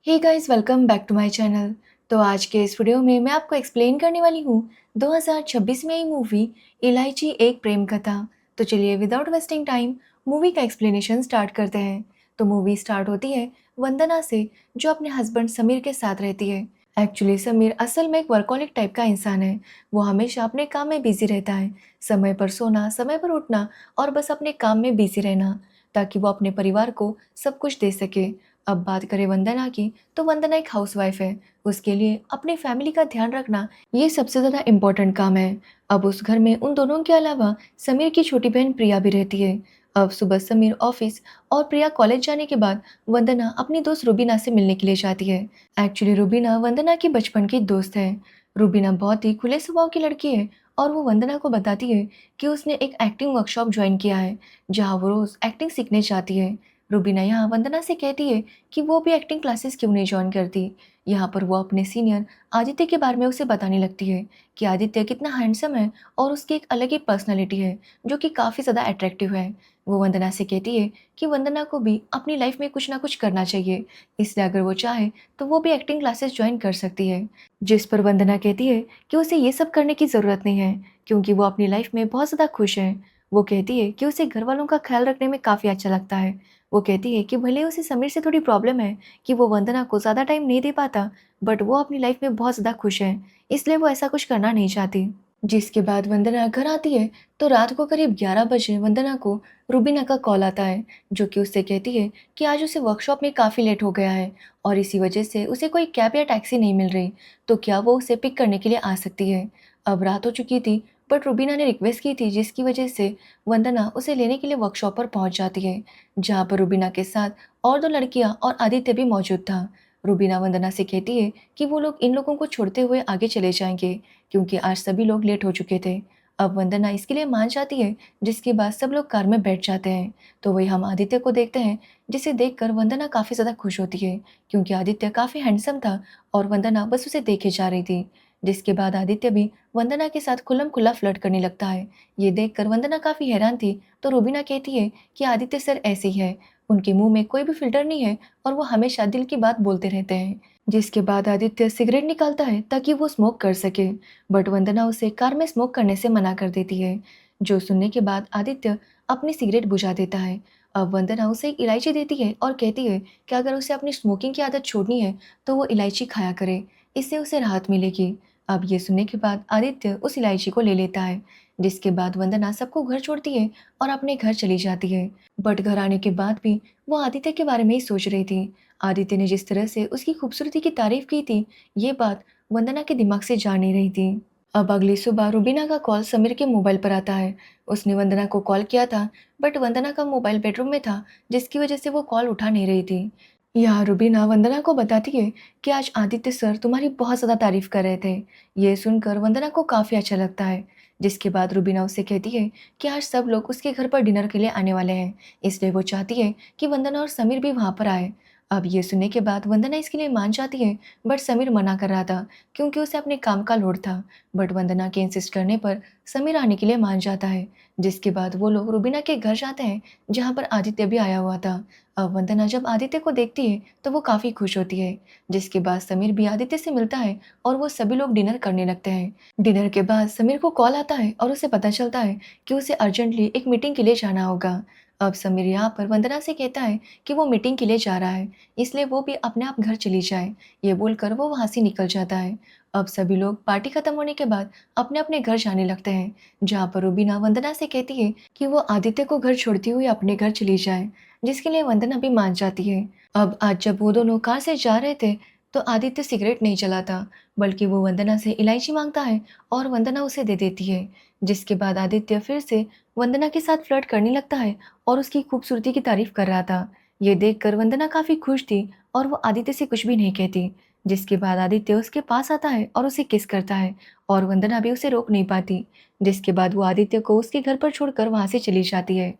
Hey guys, welcome back to my channel. तो आज के इस वीडियो में मैं आपको एक्सप्लेन करने वाली हूँ 2026 में आई मूवी इलायची एक प्रेम कथा। तो चलिए विदाउट वेस्टिंग टाइम मूवी का एक्सप्लेनेशन स्टार्ट करते हैं। तो मूवी स्टार्ट होती है वंदना से, जो अपने हस्बैंड समीर के साथ रहती है। एक्चुअली समीर असल में एक वर्कोलिक टाइप का इंसान है। वो हमेशा अपने काम में बिजी रहता है, समय पर सोना, समय पर उठना और बस अपने काम में बिजी रहना, ताकि वो अपने परिवार को सब कुछ दे सके। अब बात करें वंदना की, तो वंदना एक हाउसवाइफ है। उसके लिए अपनी फैमिली का ध्यान रखना ये सबसे ज़्यादा इम्पोर्टेंट काम है। अब उस घर में उन दोनों के अलावा समीर की छोटी बहन प्रिया भी रहती है। अब सुबह समीर ऑफिस और प्रिया कॉलेज जाने के बाद वंदना अपनी दोस्त रुबीना से मिलने के लिए जाती है। एक्चुअली रुबीना वंदना की बचपन की दोस्त है। रुबीना बहुत ही खुले स्वभाव की लड़की है और वो वंदना को बताती है कि उसने एक एक्टिंग वर्कशॉप ज्वाइन किया है, जहाँ वो रोज़ एक्टिंग सीखने जाती है। रुबीना यहाँ वंदना से कहती है कि वो भी एक्टिंग क्लासेस क्यों नहीं जॉइन करती। यहाँ पर वो अपने सीनियर आदित्य के बारे में उसे बताने लगती है कि आदित्य कितना हैंडसम है और उसकी एक अलग ही पर्सनालिटी है, जो कि काफ़ी ज़्यादा अट्रैक्टिव है। वो वंदना से कहती है कि वंदना को भी अपनी लाइफ में कुछ ना कुछ करना चाहिए, इसलिए अगर वो चाहे तो वो भी एक्टिंग क्लासेस ज्वाइन कर सकती है। जिस पर वंदना कहती है कि उसे ये सब करने की ज़रूरत नहीं है, क्योंकि वो अपनी लाइफ में बहुत ज़्यादा खुश है। वो कहती है कि उसे घर वालों का ख्याल रखने में काफ़ी अच्छा लगता है। वो कहती है कि भले उसे समीर से थोड़ी प्रॉब्लम है कि वो वंदना को ज़्यादा टाइम नहीं दे पाता, बट वो अपनी लाइफ में बहुत ज़्यादा खुश है, इसलिए वो ऐसा कुछ करना नहीं चाहती। जिसके बाद वंदना घर आती है तो रात को करीब 11 बजे वंदना को रुबीना का कॉल आता है, जो कि उससे कहती है कि आज उसे वर्कशॉप में काफ़ी लेट हो गया है और इसी वजह से उसे कोई कैब या टैक्सी नहीं मिल रही, तो क्या वो उसे पिक करने के लिए आ सकती है। अब रात हो चुकी थी, बट रुबीना ने रिक्वेस्ट की थी, जिसकी वजह से वंदना उसे लेने के लिए वर्कशॉप पर पहुंच जाती है, जहां पर रुबीना के साथ और दो लड़कियां और आदित्य भी मौजूद था। रुबीना वंदना से कहती है कि वो लोग इन लोगों को छोड़ते हुए आगे चले जाएंगे, क्योंकि आज सभी लोग लेट हो चुके थे। अब वंदना इसके लिए मान जाती है, जिसके बाद सब लोग कार में बैठ जाते हैं। तो वही हम आदित्य को देखते हैं, जिसे देखकर वंदना काफ़ी ज़्यादा खुश होती है, क्योंकि आदित्य काफ़ी हैंडसम था और वंदना बस उसे देखे जा रही थी। जिसके बाद आदित्य भी वंदना के साथ खुल्लम खुल्ला फ्लर्ट करने लगता है। ये देखकर वंदना काफ़ी हैरान थी, तो रुबीना कहती है कि आदित्य सर ऐसे ही है, उनके मुंह में कोई भी फ़िल्टर नहीं है और वो हमेशा दिल की बात बोलते रहते हैं। जिसके बाद आदित्य सिगरेट निकालता है ताकि वो स्मोक कर सके, बट वंदना उसे कार में स्मोक करने से मना कर देती है, जो सुनने के बाद आदित्य अपनी सिगरेट बुझा देता है। अब वंदना उसे एक इलायची देती है और कहती है कि अगर उसे अपनी स्मोकिंग की आदत छोड़नी है तो वो इलायची खाया करे, इससे उसे राहत मिलेगी। अब ये सुनने के बाद आदित्य उस इलायची को ले लेता है। जिसके बाद वंदना सबको घर छोड़ती है और अपने घर चली जाती है। बट घर आने के बाद भी वो आदित्य के बारे में ही सोच रही थी। आदित्य ने जिस तरह से उसकी खूबसूरती की तारीफ की थी, ये बात वंदना के दिमाग से जा नहीं रही थी। अब अगली सुबह रुबीना का कॉल समीर के मोबाइल पर आता है। उसने वंदना को कॉल किया था, बट वंदना का मोबाइल बेडरूम में था, जिसकी वजह से वो कॉल उठा नहीं रही थी। यहाँ रुबीना वंदना को बताती है कि आज आदित्य सर तुम्हारी बहुत ज़्यादा तारीफ कर रहे थे। ये सुनकर वंदना को काफ़ी अच्छा लगता है। जिसके बाद रुबीना उससे कहती है कि आज सब लोग उसके घर पर डिनर के लिए आने वाले हैं, इसलिए वो चाहती है कि वंदना और समीर भी वहाँ पर आए। अब ये सुनने के बाद वंदना इसके लिए मान जाती है, बट समीर मना कर रहा था, क्योंकि उसे अपने काम का लोड था। बट वंदना के इंसिस्ट करने पर समीर आने के लिए मान जाता है। जिसके बाद वो लोग रुबीना के घर जाते हैं, जहाँ पर आदित्य भी आया हुआ था। अब वंदना जब आदित्य को देखती है तो वो काफ़ी खुश होती है। जिसके बाद समीर भी आदित्य से मिलता है और वो सभी लोग डिनर करने लगते हैं। डिनर के बाद समीर को कॉल आता है और उसे पता चलता है कि उसे अर्जेंटली एक मीटिंग के लिए जाना होगा। अब समीर यहाँ पर वंदना से कहता है कि वो मीटिंग के लिए जा रहा है, इसलिए वो भी अपने आप घर चली जाए। ये बोलकर वो वहाँ से निकल जाता है। अब सभी लोग पार्टी खत्म होने के बाद अपने अपने घर जाने लगते हैं, जहाँ पर रुबीना वंदना से कहती है कि वो आदित्य को घर छोड़ती हुई अपने घर चली जाए, जिसके लिए वंदना भी मान जाती है। अब आज जब वो दोनों कार से जा रहे थे, तो आदित्य सिगरेट नहीं चलाता, बल्कि वो वंदना से इलायची मांगता है और वंदना उसे दे देती है। जिसके बाद आदित्य फिर से वंदना के साथ फ्लर्ट करने लगता है और उसकी खूबसूरती की तारीफ कर रहा था। ये देखकर वंदना काफी खुश थी और वो आदित्य से कुछ भी नहीं कहती। जिसके बाद आदित्य उसके पास आता है और उसे किस करता है और वंदना भी उसे रोक नहीं पाती। जिसके बाद वो आदित्य को उसके घर पर छोड़कर वहां से चली जाती है।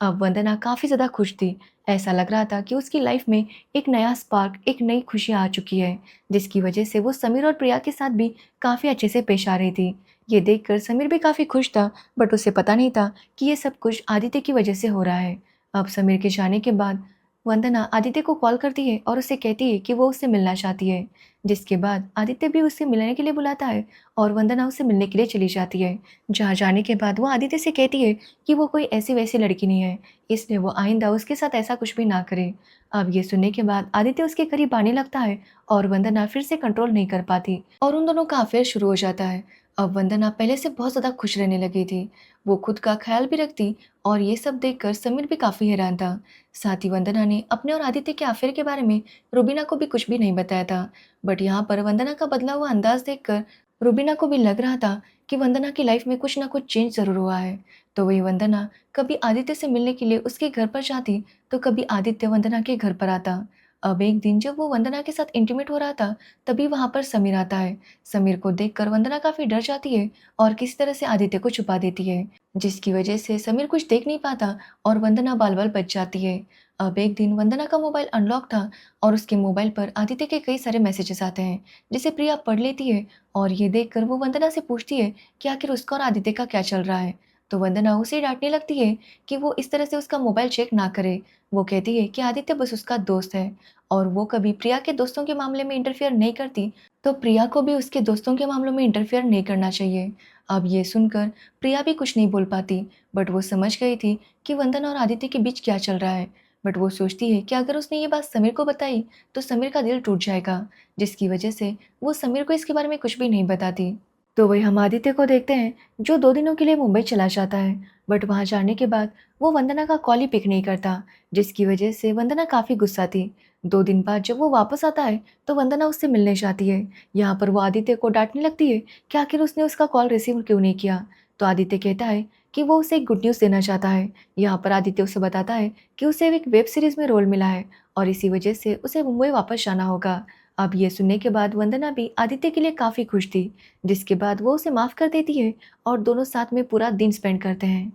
अब वंदना काफ़ी ज़्यादा खुश थी। ऐसा लग रहा था कि उसकी लाइफ में एक नया स्पार्क, एक नई खुशियाँ आ चुकी है, जिसकी वजह से वो समीर और प्रिया के साथ भी काफ़ी अच्छे से पेश आ रही थी। ये देखकर समीर भी काफ़ी खुश था, बट उसे पता नहीं था कि ये सब कुछ आदित्य की वजह से हो रहा है। अब समीर के जाने के बाद वंदना आदित्य को कॉल करती है और उसे कहती है कि वो उससे मिलना चाहती है, जिसके बाद आदित्य भी उससे मिलने के लिए बुलाता है और वंदना उससे मिलने के लिए चली जाती है। जहाँ जाने के बाद वो आदित्य से कहती है कि वो कोई ऐसी वैसी लड़की नहीं है, इसलिए वो आइंदा उसके साथ ऐसा कुछ भी ना करे। अब ये सुनने के बाद आदित्य उसके करीब आने लगता है और वंदना फिर से कंट्रोल नहीं कर पाती और उन दोनों का अफेयर शुरू हो जाता है। अब वंदना पहले से बहुत ज़्यादा खुश रहने लगी थी, वो खुद का ख्याल भी रखती और ये सब देखकर समीर भी काफ़ी हैरान था। साथ ही वंदना ने अपने और आदित्य के अफेयर के बारे में रुबीना को भी कुछ भी नहीं बताया था। बट यहाँ पर वंदना का बदला हुआ अंदाज देखकर रुबीना को भी लग रहा था कि वंदना की लाइफ में कुछ ना कुछ चेंज ज़रूर हुआ है। तो वही वंदना कभी आदित्य से मिलने के लिए उसके घर पर जाती, तो कभी आदित्य वंदना के घर पर आता। अब एक दिन जब वो वंदना के साथ इंटीमेट हो रहा था, तभी वहाँ पर समीर आता है। समीर को देखकर वंदना काफ़ी डर जाती है और किसी तरह से आदित्य को छुपा देती है, जिसकी वजह से समीर कुछ देख नहीं पाता और वंदना बाल-बाल बच जाती है। अब एक दिन वंदना का मोबाइल अनलॉक था और उसके मोबाइल पर आदित्य के कई सारे मैसेजेस आते हैं, जिसे प्रिया पढ़ लेती है और ये देखकर वो वंदना से पूछती है कि आखिर उसका और आदित्य का क्या चल रहा है। तो वंदना उसे डांटने लगती है कि वो इस तरह से उसका मोबाइल चेक ना करे। वो कहती है कि आदित्य बस उसका दोस्त है और वो कभी प्रिया के दोस्तों के मामले में इंटरफेयर नहीं करती, तो प्रिया को भी उसके दोस्तों के मामलों में इंटरफेयर नहीं करना चाहिए। अब ये सुनकर प्रिया भी कुछ नहीं बोल पाती, बट वो समझ गई थी कि वंदना और आदित्य के बीच क्या चल रहा है। बट वो सोचती है कि अगर उसने ये बात समीर को बताई तो समीर का दिल टूट जाएगा, जिसकी वजह से वो समीर को इसके बारे में कुछ भी नहीं बताती। तो वही हम आदित्य को देखते हैं, जो 2 दिनों के लिए मुंबई चला जाता है, बट वहाँ जाने के बाद वो वंदना का कॉल ही पिक नहीं करता, जिसकी वजह से वंदना काफ़ी गुस्सा थी। 2 दिन बाद जब वो वापस आता है, तो वंदना उससे मिलने जाती है। यहाँ पर वो आदित्य को डाँटने लगती है कि आखिर उसने उसका कॉल रिसीव क्यों नहीं किया। तो आदित्य कहता है कि वो उसे एक गुड न्यूज़ देना चाहता है। यहाँ पर आदित्य उसे बताता है कि उसे एक वेब सीरीज़ में रोल मिला है और इसी वजह से उसे मुंबई वापस जाना होगा। अब ये सुनने के बाद वंदना भी आदित्य के लिए काफ़ी खुश थी, जिसके बाद वो उसे माफ़ कर देती है और दोनों साथ में पूरा दिन स्पेंड करते हैं।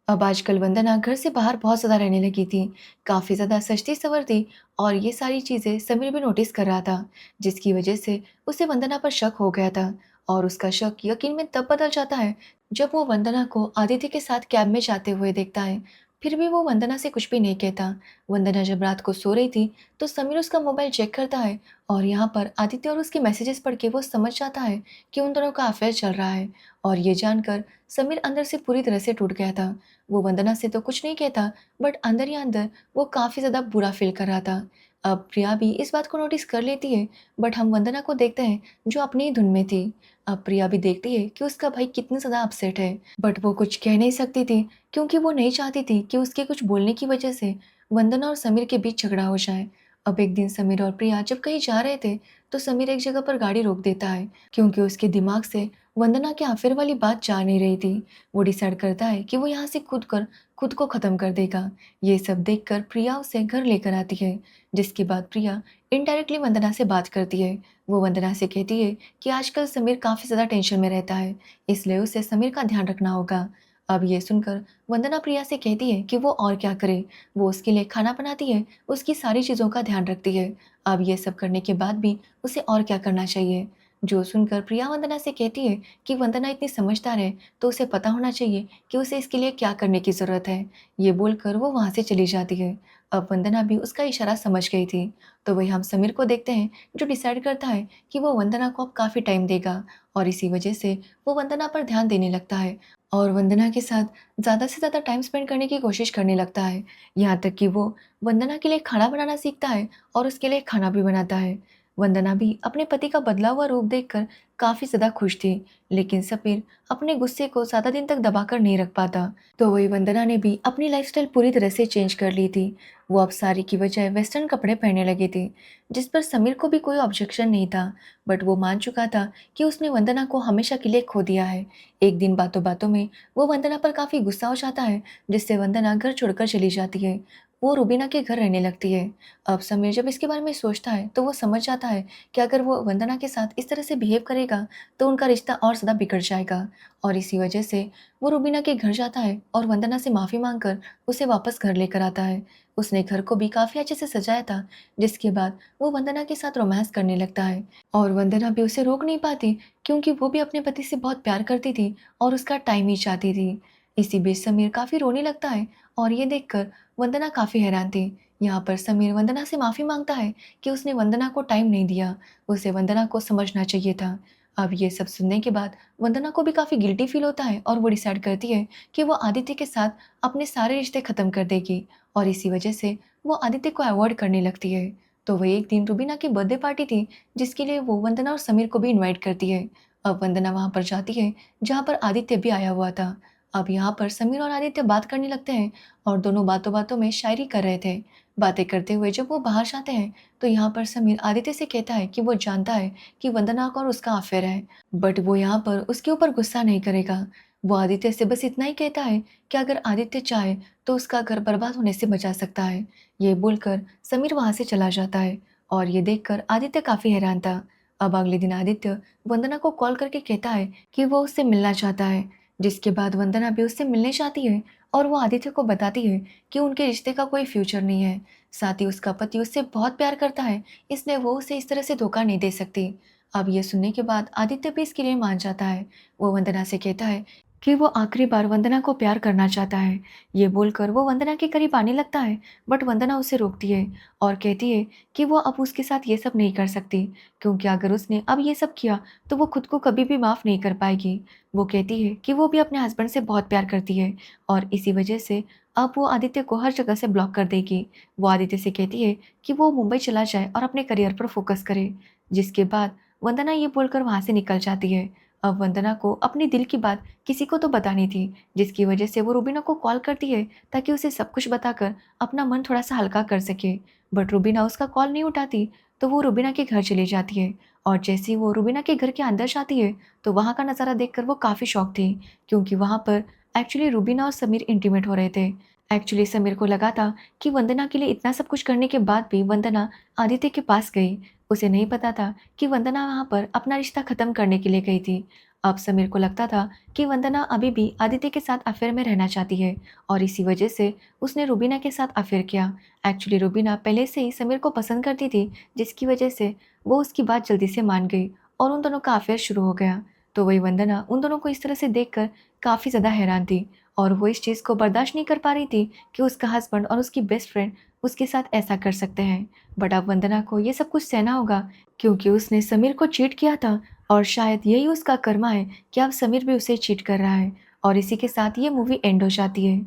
अब आजकल वंदना घर से बाहर बहुत ज़्यादा रहने लगी थी, काफ़ी ज़्यादा सजती-संवरती और ये सारी चीज़ें समीर भी नोटिस कर रहा था, जिसकी वजह से उसे वंदना पर शक हो गया था और उसका शक यकीन में तब बदल जाता है, जब वो वंदना को आदित्य के साथ कैब में जाते हुए देखता है। फिर भी वो वंदना से कुछ भी नहीं कहता। वंदना जब रात को सो रही थी, तो समीर उसका मोबाइल चेक करता है और यहाँ पर आदित्य और उसके मैसेजेस पढ़ के वो समझ जाता है कि उन दोनों का अफेयर चल रहा है और ये जानकर समीर अंदर से पूरी तरह से टूट गया था। वो वंदना से तो कुछ नहीं कहता, बट अंदर ही अंदर वो काफ़ी ज़्यादा बुरा फ़ील कर रहा था। अब प्रिया भी इस बात को नोटिस कर लेती है, बट हम वंदना को देखते हैं जो अपनी ही धुन में थी। अब प्रिया भी देखती है कि उसका भाई कितना ज़्यादा अपसेट है, बट वो कुछ कह नहीं सकती थी क्योंकि वो नहीं चाहती थी कि उसके कुछ बोलने की वजह से वंदना और समीर के बीच झगड़ा हो जाए। अब एक दिन समीर और प्रिया जब कहीं जा रहे थे, तो समीर एक जगह पर गाड़ी रोक देता है क्योंकि उसके दिमाग से वंदना के अफेयर वाली बात जा नहीं रही थी। वो डिसाइड करता है कि वो यहाँ से खुद को ख़त्म कर देगा। ये सब देखकर प्रिया उसे घर लेकर आती है, जिसके बाद प्रिया इनडायरेक्टली वंदना से बात करती है। वो वंदना से कहती है कि आजकल समीर काफ़ी ज़्यादा टेंशन में रहता है, इसलिए उसे समीर का ध्यान रखना होगा। अब ये सुनकर वंदना प्रिया से कहती है कि वो और क्या करे, वो उसके लिए खाना बनाती है, उसकी सारी चीज़ों का ध्यान रखती है। अब ये सब करने के बाद भी उसे और क्या करना चाहिए? जो सुनकर प्रिया वंदना से कहती है कि वंदना इतनी समझदार है, तो उसे पता होना चाहिए कि उसे इसके लिए क्या करने की ज़रूरत है। ये बोलकर वो वहाँ से चली जाती है। अब वंदना भी उसका इशारा समझ गई थी। तो वही हम समीर को देखते हैं, जो डिसाइड करता है कि वो वंदना को अब काफ़ी टाइम देगा और इसी वजह से वो वंदना पर ध्यान देने लगता है और वंदना के साथ ज़्यादा से ज़्यादा टाइम स्पेंड करने की कोशिश करने लगता है। यहाँ तक कि वो वंदना के लिए खाना बनाना सीखता है और उसके लिए खाना भी बनाता है। वंदना भी अपने पति का बदला हुआ रूप देखकर काफ़ी ज़्यादा खुश थी, लेकिन समीर अपने गुस्से को ज़्यादा दिन तक दबाकर नहीं रख पाता। तो वही वंदना ने भी अपनी लाइफ़स्टाइल पूरी तरह से चेंज कर ली थी। वो अब साड़ी की बजाय वेस्टर्न कपड़े पहनने लगी थी, जिस पर समीर को भी कोई ऑब्जेक्शन नहीं था, बट वो मान चुका था कि उसने वंदना को हमेशा के लिए खो दिया है। एक दिन बातों-बातों में वो वंदना पर काफ़ी गुस्सा हो जाता है, जिससे वंदना घर छोड़कर चली जाती है। वो रुबीना के घर रहने लगती है। अब समीर जब इसके बारे में सोचता है, तो वो समझ जाता है कि अगर वो वंदना के साथ इस तरह से बिहेव करेगा, तो उनका रिश्ता और ज़्यादा बिगड़ जाएगा और इसी वजह से वो रुबीना के घर जाता है और वंदना से माफ़ी माँगकर उसे वापस घर लेकर आता है। उसने घर को भी काफ़ी अच्छे से सजाया था, जिसके बाद वो वंदना के साथ रोमांस करने लगता है और वंदना भी उसे रोक नहीं पाती क्योंकि वो भी अपने पति से बहुत प्यार करती थी और उसका टाइम ही चाहती थी। इसी बीच समीर काफ़ी रोने लगता है और ये देखकर वंदना काफ़ी हैरान थी। यहाँ पर समीर वंदना से माफ़ी मांगता है कि उसने वंदना को टाइम नहीं दिया, उसे वंदना को समझना चाहिए था। अब ये सब सुनने के बाद वंदना को भी काफ़ी गिल्टी फील होता है और वो डिसाइड करती है कि वो आदित्य के साथ अपने सारे रिश्ते ख़त्म कर देगी और इसी वजह से वो आदित्य को अवॉइड करने लगती है। तो वही एक दिन रुबीना की बर्थडे पार्टी थी जिसके लिए वो वंदना और समीर को भी इनवाइट करती है। अब वंदना वहाँ पर जाती है जहाँ पर आदित्य भी आया हुआ था। अब यहाँ पर समीर और आदित्य बात करने लगते हैं और दोनों बातों-बातों में शायरी कर रहे थे। बातें करते हुए जब वो बाहर जाते हैं, तो यहाँ पर समीर आदित्य से कहता है कि वो जानता है कि वंदना का और उसका अफेयर है, बट वो यहाँ पर उसके ऊपर गुस्सा नहीं करेगा। वो आदित्य से बस इतना ही कहता है कि अगर आदित्य चाहे, तो उसका घर बर्बाद होने से बचा सकता है। ये बोलकर समीर वहाँ से चला जाता है और ये देखकर आदित्य काफ़ी हैरान था। अब अगले दिन आदित्य वंदना को कॉल करके कहता है कि वो उससे मिलना चाहता है। जिसके बाद वंदना भी उससे मिलने जाती है और वो आदित्य को बताती है कि उनके रिश्ते का कोई फ्यूचर नहीं है। साथ ही उसका पति उससे बहुत प्यार करता है, इसलिए वो उसे इस तरह से धोखा नहीं दे सकती। अब ये सुनने के बाद आदित्य भी इसके लिए मान जाता है। वो वंदना से कहता है कि वो आखिरी बार वंदना को प्यार करना चाहता है। ये बोलकर वो वंदना के करीब आने लगता है, बट वंदना उसे रोकती है और कहती है कि वो अब उसके साथ ये सब नहीं कर सकती, क्योंकि अगर उसने अब ये सब किया तो वो खुद को कभी भी माफ़ नहीं कर पाएगी। वो कहती है कि वो भी अपने हस्बैंड से बहुत प्यार करती है और इसी वजह से अब वो आदित्य को हर जगह से ब्लॉक कर देगी। वो आदित्य से कहती है कि वो मुंबई चला जाए और अपने करियर पर फोकस करे। जिसके बाद वंदना ये बोलकर वहाँ से निकल जाती है। अब वंदना को अपनी दिल की बात किसी को तो बतानी थी, जिसकी वजह से वो रूबीना को कॉल करती है ताकि उसे सब कुछ बताकर अपना मन थोड़ा-सा हल्का कर सके। बट रूबीना उसका कॉल नहीं उठाती, तो वो रूबीना के घर चली जाती है और जैसे ही वो रूबीना के घर के अंदर जाती है, तो वहाँ का नज़ारा देखकर वो काफ़ी शॉक थी, क्योंकि वहाँ पर एक्चुअली रूबीना और समीर इंटीमेट हो रहे थे। एक्चुअली समीर को लगा था कि वंदना के लिए इतना सब कुछ करने के बाद भी वंदना आदित्य के पास गई। उसे नहीं पता था कि वंदना वहाँ पर अपना रिश्ता ख़त्म करने के लिए गई थी। अब समीर को लगता था कि वंदना अभी भी आदित्य के साथ अफेयर में रहना चाहती है और इसी वजह से उसने रूबीना के साथ अफेयर किया। एक्चुअली रूबीना पहले से ही समीर को पसंद करती थी, जिसकी वजह से वो उसकी बात जल्दी से मान गई और उन दोनों का अफेयर शुरू हो गया। तो वही वंदना उन दोनों को इस तरह से देखकर काफ़ी ज़्यादा हैरान थी और वो इस चीज़ को बर्दाश्त नहीं कर पा रही थी कि उसका हस्बैंड और उसकी बेस्ट फ्रेंड उसके साथ ऐसा कर सकते हैं। बट अब वंदना को ये सब कुछ सहना होगा, क्योंकि उसने समीर को चीट किया था और शायद यही उसका कर्मा है कि अब समीर भी उसे चीट कर रहा है और इसी के साथ ये मूवी एंड हो जाती है।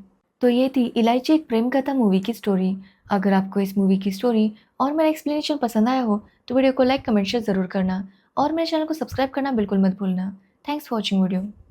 तो ये थी इलायची एक प्रेम कथा मूवी की स्टोरी। अगर आपको इस मूवी की स्टोरी और मेरा एक्सप्लेनेशन पसंद आया हो, तो वीडियो को लाइक कमेंट शेयर ज़रूर करना और मेरे चैनल को सब्सक्राइब करना बिल्कुल मत भूलना। Thanks for watching video.